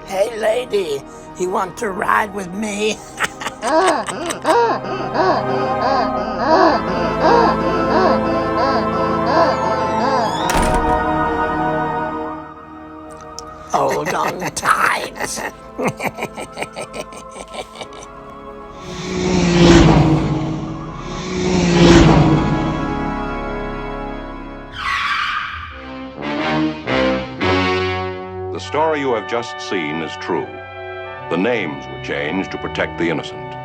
Hey, lady, you want to ride with me? Hold on tight. The story you have just seen is true. The names were changed to protect the innocent.